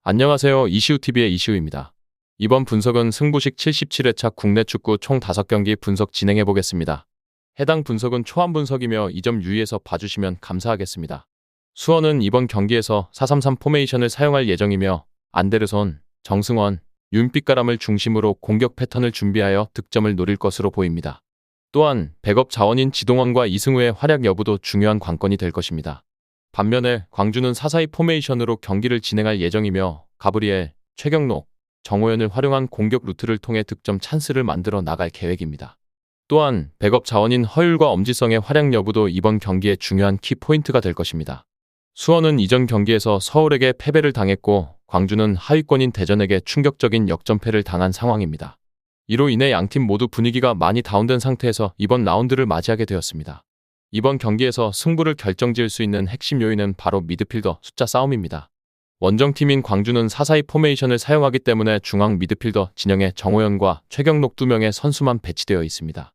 안녕하세요. 이시우TV의 이시우입니다. 이번 분석은 승부식 77회차 국내 축구 총 5경기 분석 진행해 보겠습니다. 해당 분석은 초안 분석이며 이 점 유의해서 봐주시면 감사하겠습니다. 수원은 이번 경기에서 4-3-3 포메이션을 사용할 예정이며 안데르손, 정승원, 윤빛가람을 중심으로 공격 패턴을 준비하여 득점을 노릴 것으로 보입니다. 또한 백업 자원인 지동원과 이승우의 활약 여부도 중요한 관건이 될 것입니다. 반면에 광주는 4-4-2 포메이션으로 경기를 진행할 예정이며 가브리엘, 최경록, 정호연을 활용한 공격 루트를 통해 득점 찬스를 만들어 나갈 계획입니다. 또한 백업 자원인 허율과 엄지성의 활약 여부도 이번 경기의 중요한 키포인트가 될 것입니다. 수원은 이전 경기에서 서울에게 패배를 당했고 광주는 하위권인 대전에게 충격적인 역전패를 당한 상황입니다. 이로 인해 양팀 모두 분위기가 많이 다운된 상태에서 이번 라운드를 맞이하게 되었습니다. 이번 경기에서 승부를 결정지을 수 있는 핵심 요인은 바로 미드필더 숫자 싸움입니다. 원정팀인 광주는 4-4-2 포메이션을 사용하기 때문에 중앙 미드필더 진영에 정호연과 최경록 2명의 선수만 배치되어 있습니다.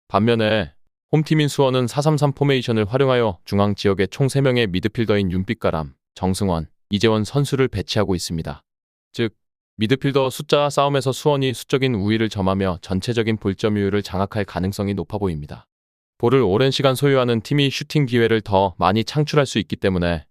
반면에 홈팀인 수원은 4-3-3 포메이션을 활용하여 중앙 지역에 총 3명의 미드필더인 윤빛가람, 정승원, 이재원 선수를 배치하고 있습니다. 즉, 미드필더 숫자 싸움에서 수원이 수적인 우위를 점하며 전체적인 볼점유율을 장악할 가능성이 높아 보입니다. 볼을 오랜 시간 소유하는 팀이 슈팅 기회를 더 많이 창출할 수 있기 때문에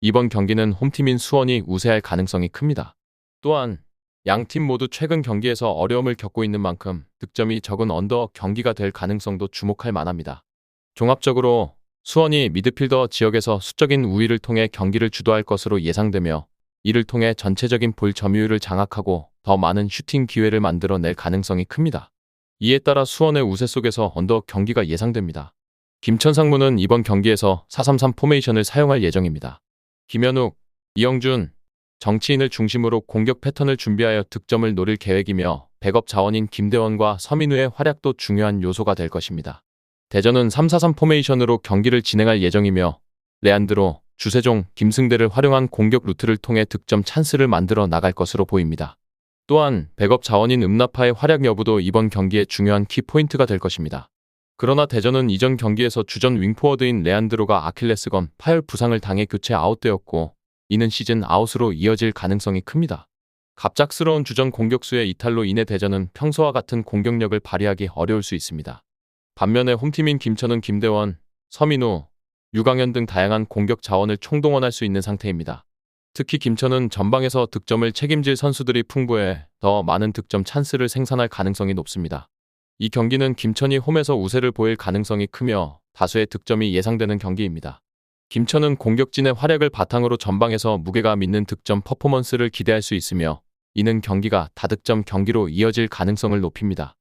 이번 경기는 홈팀인 수원이 우세할 가능성이 큽니다. 또한 양팀 모두 최근 경기에서 어려움을 겪고 있는 만큼 득점이 적은 언더 경기가 될 가능성도 주목할 만합니다. 종합적으로 수원이 미드필더 지역에서 수적인 우위를 통해 경기를 주도할 것으로 예상되며 이를 통해 전체적인 볼 점유율을 장악하고 더 많은 슈팅 기회를 만들어낼 가능성이 큽니다. 이에 따라 수원의 우세 속에서 언더 경기가 예상됩니다. 김천 상무는 이번 경기에서 4-3-3 포메이션을 사용할 예정입니다. 김현욱, 이영준, 정치인을 중심으로 공격 패턴을 준비하여 득점을 노릴 계획이며 백업 자원인 김대원과 서민우의 활약도 중요한 요소가 될 것입니다. 대전은 3-4-3 포메이션으로 경기를 진행할 예정이며 레안드로, 주세종, 김승대를 활용한 공격 루트를 통해 득점 찬스를 만들어 나갈 것으로 보입니다. 또한 백업 자원인 음나파의 활약 여부도 이번 경기의 중요한 키포인트가 될 것입니다. 그러나 대전은 이전 경기에서 주전 윙포워드인 레안드로가 아킬레스건 파열 부상을 당해 교체 아웃되었고 이는 시즌 아웃으로 이어질 가능성이 큽니다. 갑작스러운 주전 공격수의 이탈로 인해 대전은 평소와 같은 공격력을 발휘하기 어려울 수 있습니다. 반면에 홈팀인 김천은 김대원, 서민우, 유강현 등 다양한 공격 자원을 총동원할 수 있는 상태입니다. 특히 김천은 전방에서 득점을 책임질 선수들이 풍부해 더 많은 득점 찬스를 생산할 가능성이 높습니다. 이 경기는 김천이 홈에서 우세를 보일 가능성이 크며 다수의 득점이 예상되는 경기입니다. 김천은 공격진의 활약을 바탕으로 전방에서 무게감 있는 득점 퍼포먼스를 기대할 수 있으며 이는 경기가 다득점 경기로 이어질 가능성을 높입니다.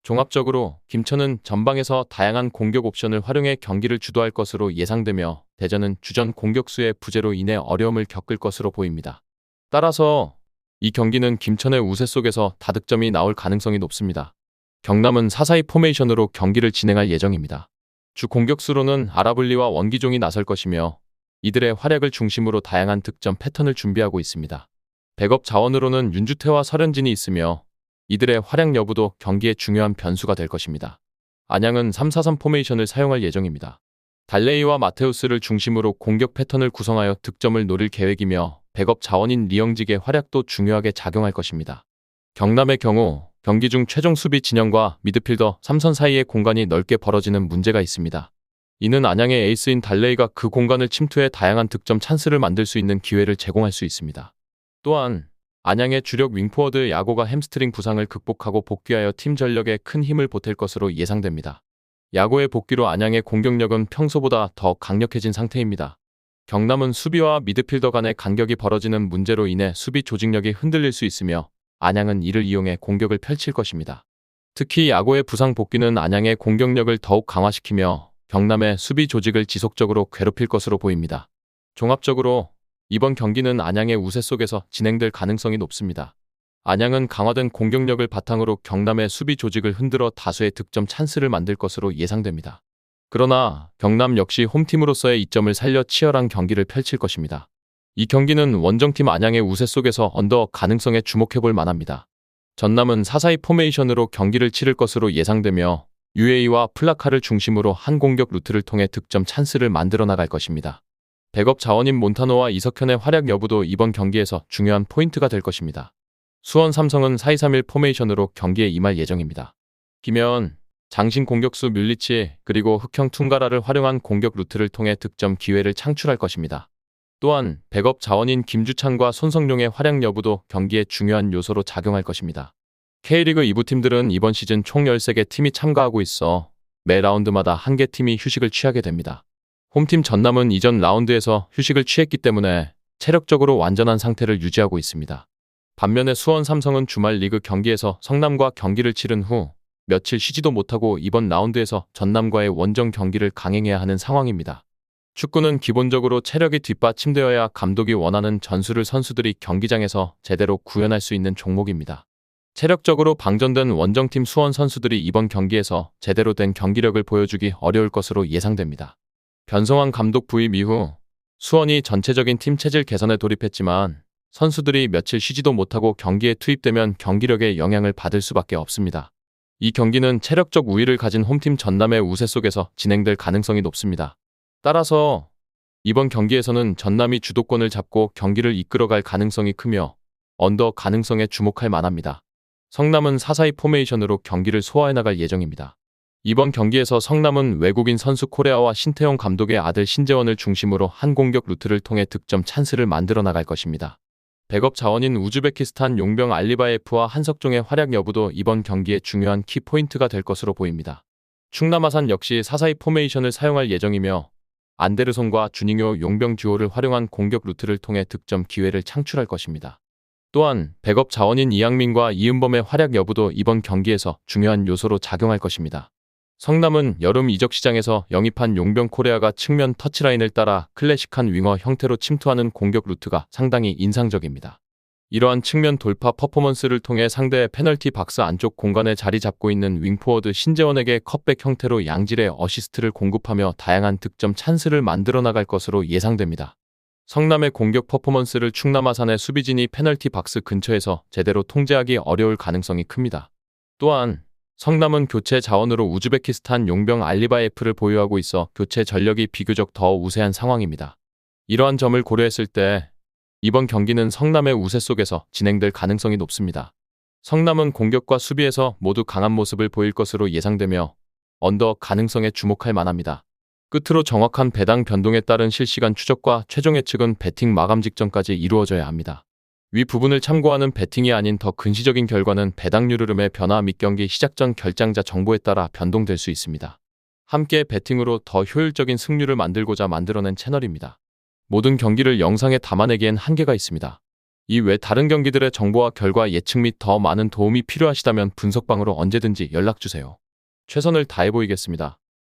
종합적으로 김천은 전방에서 다양한 공격 옵션을 활용해 경기를 주도할 것으로 예상되며 대전은 주전 공격수의 부재로 인해 어려움을 겪을 것으로 보입니다. 따라서 이 경기는 김천의 우세 속에서 다득점이 나올 가능성이 높습니다. 경남은 4-4-2 포메이션으로 경기를 진행할 예정입니다. 주 공격수로는 아라블리와 원기종이 나설 것이며 이들의 활약을 중심으로 다양한 득점 패턴을 준비하고 있습니다. 백업 자원으로는 윤주태와 설현진이 있으며 이들의 활약 여부도 경기의 중요한 변수가 될 것입니다. 안양은 3-4-3 포메이션을 사용할 예정입니다. 달레이와 마테우스를 중심으로 공격 패턴을 구성하여 득점을 노릴 계획이며 백업 자원인 리영직의 활약도 중요하게 작용할 것입니다. 경남의 경우 경기 중 최종 수비 진영과 미드필더 3선 사이의 공간이 넓게 벌어지는 문제가 있습니다. 이는 안양의 에이스인 달레이가 그 공간을 침투해 다양한 득점 찬스를 만들 수 있는 기회를 제공할 수 있습니다. 또한 안양의 주력 윙포워드 야고가 햄스트링 부상을 극복하고 복귀하여 팀 전력에 큰 힘을 보탤 것으로 예상됩니다. 야고의 복귀로 안양의 공격력은 평소보다 더 강력해진 상태입니다. 경남은 수비와 미드필더 간의 간격이 벌어지는 문제로 인해 수비 조직력이 흔들릴 수 있으며 안양은 이를 이용해 공격을 펼칠 것입니다. 특히 야고의 부상 복귀는 안양의 공격력을 더욱 강화시키며 경남의 수비 조직을 지속적으로 괴롭힐 것으로 보입니다. 종합적으로 이번 경기는 안양의 우세 속에서 진행될 가능성이 높습니다. 안양은 강화된 공격력을 바탕으로 경남의 수비 조직을 흔들어 다수의 득점 찬스를 만들 것으로 예상됩니다. 그러나 경남 역시 홈팀으로서의 이점을 살려 치열한 경기를 펼칠 것입니다. 이 경기는 원정팀 안양의 우세 속에서 언더 가능성에 주목해볼 만합니다. 전남은 4-4-2 포메이션으로 경기를 치를 것으로 예상되며 UAE와 플라카를 중심으로 한 공격 루트를 통해 득점 찬스를 만들어 나갈 것입니다. 백업 자원인 몬타노와 이석현의 활약 여부도 이번 경기에서 중요한 포인트가 될 것입니다. 수원 삼성은 4-2-3-1 포메이션으로 경기에 임할 예정입니다. 기면, 장신 공격수 뮬리치 그리고 흑형 퉁가라를 활용한 공격 루트를 통해 득점 기회를 창출할 것입니다. 또한 백업 자원인 김주찬과 손성룡의 활약 여부도 경기에 중요한 요소로 작용할 것입니다. K리그 2부 팀들은 이번 시즌 총 13개 팀이 참가하고 있어 매 라운드마다 한 개 팀이 휴식을 취하게 됩니다. 홈팀 전남은 이전 라운드에서 휴식을 취했기 때문에 체력적으로 완전한 상태를 유지하고 있습니다. 반면에 수원 삼성은 주말 리그 경기에서 성남과 경기를 치른 후 며칠 쉬지도 못하고 이번 라운드에서 전남과의 원정 경기를 강행해야 하는 상황입니다. 축구는 기본적으로 체력이 뒷받침되어야 감독이 원하는 전술을 선수들이 경기장에서 제대로 구현할 수 있는 종목입니다. 체력적으로 방전된 원정팀 수원 선수들이 이번 경기에서 제대로 된 경기력을 보여주기 어려울 것으로 예상됩니다. 변성환 감독 부임 이후 수원이 전체적인 팀 체질 개선에 돌입했지만 선수들이 며칠 쉬지도 못하고 경기에 투입되면 경기력에 영향을 받을 수밖에 없습니다. 이 경기는 체력적 우위를 가진 홈팀 전남의 우세 속에서 진행될 가능성이 높습니다. 따라서 이번 경기에서는 전남이 주도권을 잡고 경기를 이끌어갈 가능성이 크며 언더 가능성에 주목할 만합니다. 성남은 4-4-2 포메이션으로 경기를 소화해 나갈 예정입니다. 이번 경기에서 성남은 외국인 선수 코레아와 신태용 감독의 아들 신재원을 중심으로 한 공격 루트를 통해 득점 찬스를 만들어 나갈 것입니다. 백업 자원인 우즈베키스탄 용병 알리바예프와 한석종의 활약 여부도 이번 경기의 중요한 키포인트가 될 것으로 보입니다. 충남 아산 역시 4-4-2 포메이션을 사용할 예정이며 안데르손과 주닝요 용병 듀오를 활용한 공격 루트를 통해 득점 기회를 창출할 것입니다. 또한 백업 자원인 이양민과 이은범의 활약 여부도 이번 경기에서 중요한 요소로 작용할 것입니다. 성남은 여름 이적 시장에서 영입한 용병 코레아가 측면 터치라인을 따라 클래식한 윙어 형태로 침투하는 공격 루트가 상당히 인상적입니다. 이러한 측면 돌파 퍼포먼스를 통해 상대의 페널티 박스 안쪽 공간에 자리 잡고 있는 윙포워드 신재원에게 컷백 형태로 양질의 어시스트를 공급하며 다양한 득점 찬스를 만들어 나갈 것으로 예상됩니다. 성남의 공격 퍼포먼스를 충남 아산의 수비진이 페널티 박스 근처에서 제대로 통제하기 어려울 가능성이 큽니다. 또한 성남은 교체 자원으로 우즈베키스탄 용병 알리바예프를 보유하고 있어 교체 전력이 비교적 더 우세한 상황입니다. 이러한 점을 고려했을 때 이번 경기는 성남의 우세 속에서 진행될 가능성이 높습니다. 성남은 공격과 수비에서 모두 강한 모습을 보일 것으로 예상되며 언더 가능성에 주목할 만합니다. 끝으로 정확한 배당 변동에 따른 실시간 추적과 최종 예측은 배팅 마감 직전까지 이루어져야 합니다. 위 부분을 참고하는 배팅이 아닌 더 근시적인 결과는 배당률 흐름의 변화 및 경기 시작 전 결장자 정보에 따라 변동될 수 있습니다. 함께 배팅으로 더 효율적인 승률을 만들고자 만들어낸 채널입니다. 모든 경기를 영상에 담아내기엔 한계가 있습니다. 이 외 다른 경기들의 정보와 결과 예측 및 더 많은 도움이 필요하시다면 분석방으로 언제든지 연락주세요. 최선을 다해 보이겠습니다.